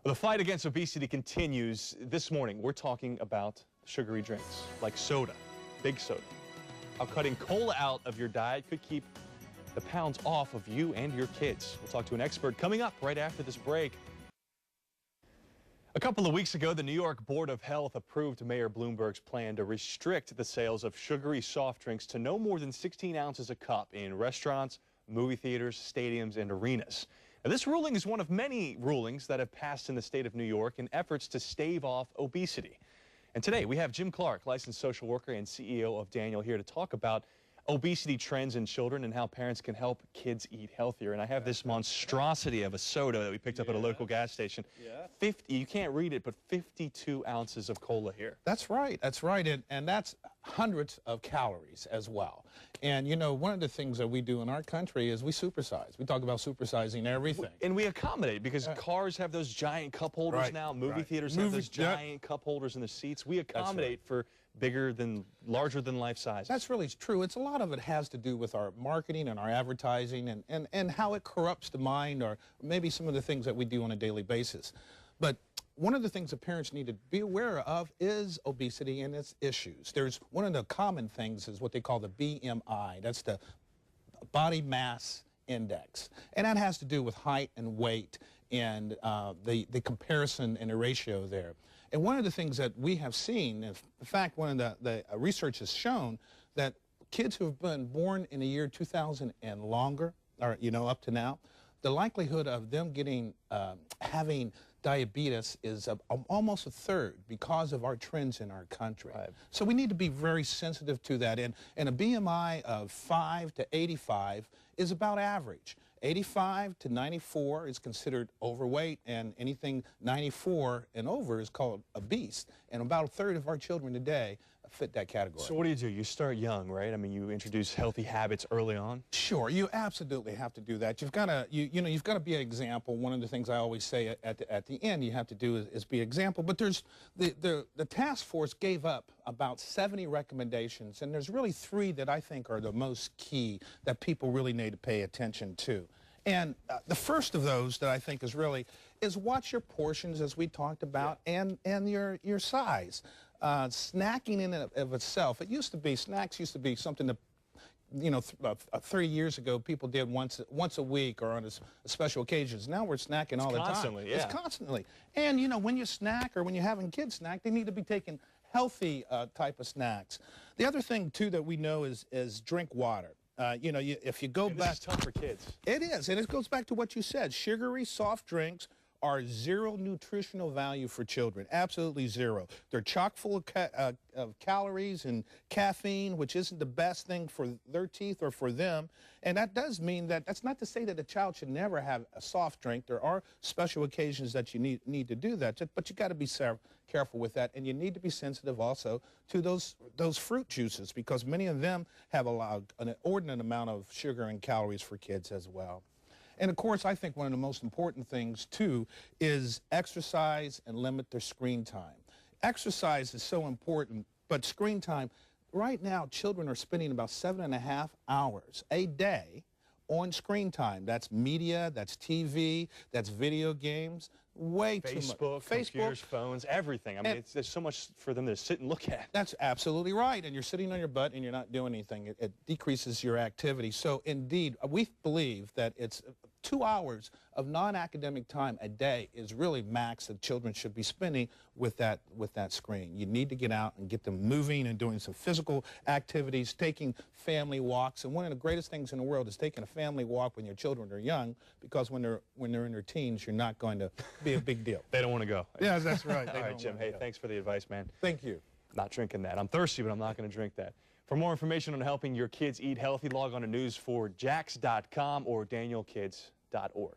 The fight against obesity continues. This morning, we're talking about sugary drinks like soda, big soda. How cutting cola out of your diet could keep the pounds off of you and your kids. We'll talk to an expert coming up right after this break. A couple of weeks ago, the New York Board of Health approved Mayor Bloomberg's plan to restrict the sales of sugary soft drinks to no more than 16 ounces a cup in restaurants, movie theaters, stadiums, and arenas. Now, this ruling is one of many rulings that have passed in the state of New York in efforts to stave off obesity. And today we have Jim Clark, licensed social worker and CEO of Daniel, here to talk about obesity trends in children and how parents can help kids eat healthier. And I have this monstrosity of a soda that we picked up at a local gas station. 50, you can't read it, but 52 ounces of cola here. That's right. That's right. And that's hundreds of calories as well. And, you know, one of the things that we do in our country is we supersize. We talk about supersizing everything. And we accommodate because cars have those giant cup holders now. Movie theaters have those giant cup holders in the seats. We accommodate for larger than life size. That's really true. It's a lot of it has to do with our marketing and our advertising and how it corrupts the mind, or maybe some of the things that we do on a daily basis. But one of the things that parents need to be aware of is obesity and its issues. There's one of the common things is what they call the BMI. That's the body mass index. And that has to do with height and weight and the comparison and the ratio there. And one of the things that we have seen, in fact, one of the research has shown that kids who have been born in the year 2000 and longer, or up to now, the likelihood of them having diabetes is almost a third because of our trends in our country. So we need to be very sensitive to that. And a BMI of 5 to 85 is about average. 85 to 94 is considered overweight, and anything 94 and over is called obese. And about a third of our children today fit that category. So what do? You start young, right? I mean, you introduce healthy habits early on? Sure, you absolutely have to do that. You've got to, you've got to be an example. One of the things I always say at the end you have to do is be an example. But there's the task force gave up about 70 recommendations, and there's really 3 that I think are the most key that people really need to pay attention to. And the first of those that I think is watch your portions, as we talked about, and your size. Snacking in and of itself, snacks used to be something that, 30 years ago people did once a week or on special occasions. Now we're snacking all the time. Constantly, It's constantly. And, when you snack or when you're having kids snack, they need to be taking healthy type of snacks. The other thing, too, that we know is drink water. If you go back... This is tough for kids. It is, and it goes back to what you said. Sugary soft drinks are zero nutritional value for children, absolutely zero. They're chock full of calories and caffeine, which isn't the best thing for their teeth or for them. And that does mean that's not to say that a child should never have a soft drink. There are special occasions that you need to do that, but you got to be careful with that, and you need to be sensitive also to those fruit juices, because many of them have an inordinate amount of sugar and calories for kids as well. And of course, I think one of the most important things, too, is exercise and limit their screen time. Exercise is so important, but screen time, right now, children are spending about 7.5 hours a day on screen time. That's media, that's TV, that's video games, way too much. Facebook, computers, phones, everything. I mean, there's so much for them to sit and look at. That's absolutely right. And you're sitting on your butt and you're not doing anything. It decreases your activity. So, indeed, we believe that it's 2 hours of non-academic time a day is really max that children should be spending with that screen. You need to get out and get them moving and doing some physical activities, taking family walks. And one of the greatest things in the world is taking a family walk when your children are young, because when they're in their teens, you're not going to be a big deal. They don't want to go. Yeah, that's right. All right, Jim. Hey, thanks for the advice, man. Thank you. Not drinking that. I'm thirsty, but I'm not going to drink that. For more information on helping your kids eat healthy, log on to news4jax.com or danielkids.org.